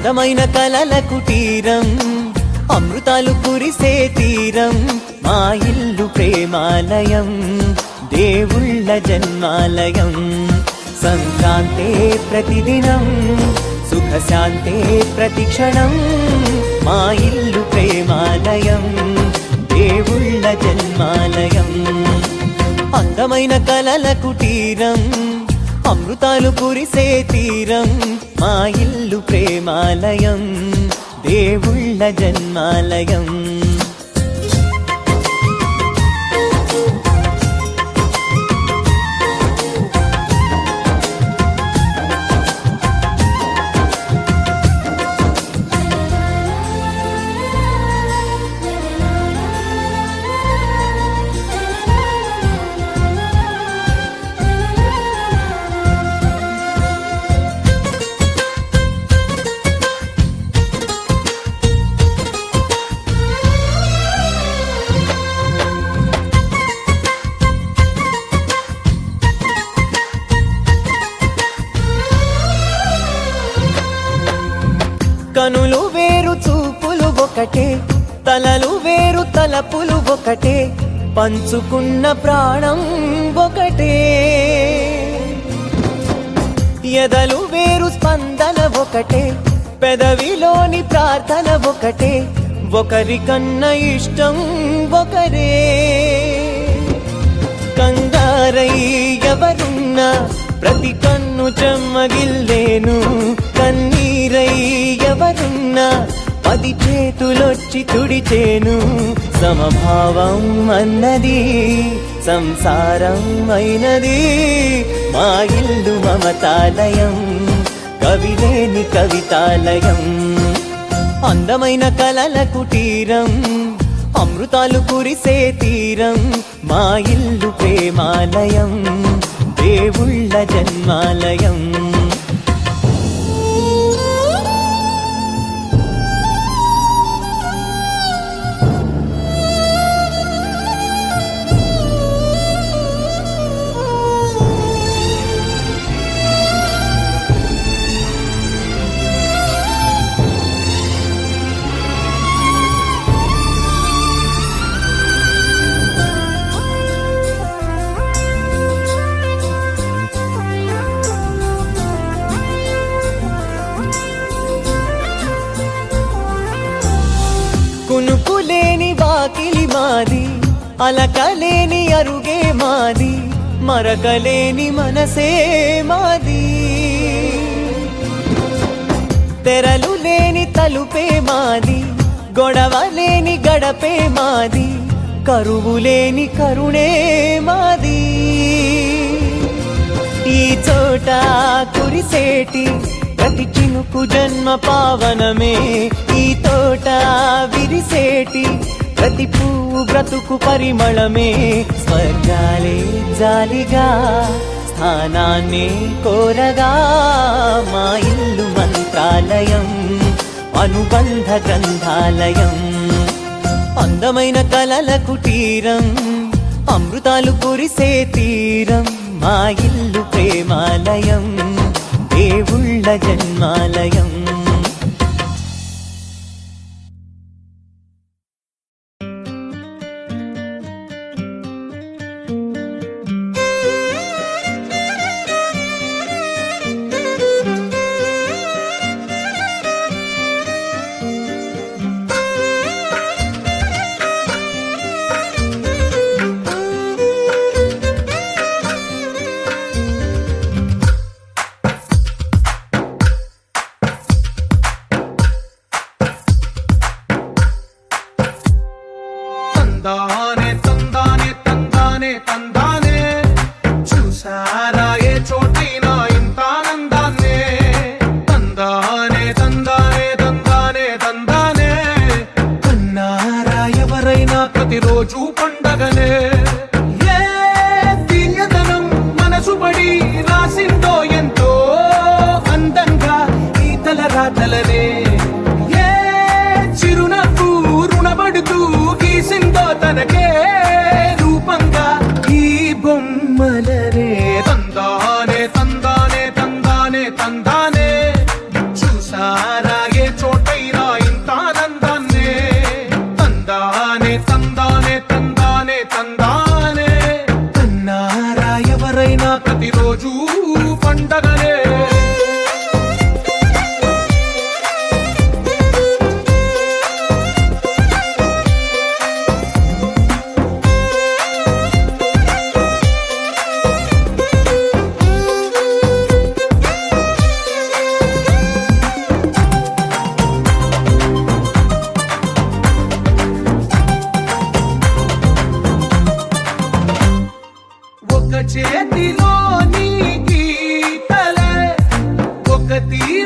అందమైన కలల కుటీరం, అమృతాలు కురిసే తీరం, మా ఇల్లు ప్రేమాలయం, దేవుళ్ళ జన్మాలయం. సంక్రాంతే ప్రతిదినం, సుఖశాంతే ప్రతిక్షణం, మా ఇల్లు ప్రేమాలయం, దేవుళ్ళ జన్మాలయం. అందమైన కలల కుటీరం, అమృతాలు కురిసే తీరం, మా ఇల్లు ప్రేమాలయం, దేవుళ్ళ జన్మాలయం. కనులు వేరు చూపులు ఒకటే, తలలు వేరు తలపులు ఒకటే, పంచుకున్న ప్రాణం ఒకటే. ఎదలు వేరు స్పందన ఒకటే, పెదవిలోని ప్రార్థన ఒకటే, ఒకరికన్నా ఇష్టం ఒకరే. కంగారై ఎవరున్నా ప్రతి కన్ను చెమ్మగిల్లేను, కన్నీరై ఎవరున్నా 10 చేతులొచ్చి తుడిచేను. సమభావం అన్నది సంసారం అయినది, మా ఇల్లు మమతాలయం, కవిలేని కవితాలయం. అందమైన కలల కుటీరం, అమృతాలు కురిసే తీరం, మా ఇల్లు ప్రేమాలయం, దేవుళ్ళ జన్మాలయం. కునుకులేని వాకిలి మాది, అలకలేని అరుగే మాది, మరకలేని మనసే మాది. తెరలు లేని తలుపే మాది, గొడవ లేని గడపే మాది, కరువు లేని కరుణే మాది. ఈ చోట కురిసేటి ప్రతి చినుకు జన్మ పావనమే, ఈ తోట విరిసేటి ప్రతి పువ్వు బ్రతుకు పరిమళమే. స్వర్గాలే జాలిగా స్థానాన్ని కోరగా, మా ఇల్లు మంత్రాలయం, అనుబంధ గ్రంథాలయం. అందమైన కలల కుటీరం, అమృతాలు కురిసే తీరం, మా ఇల్లు ప్రేమాలయం, దేవుళ్ళ జన్మాలయం. ప్రతి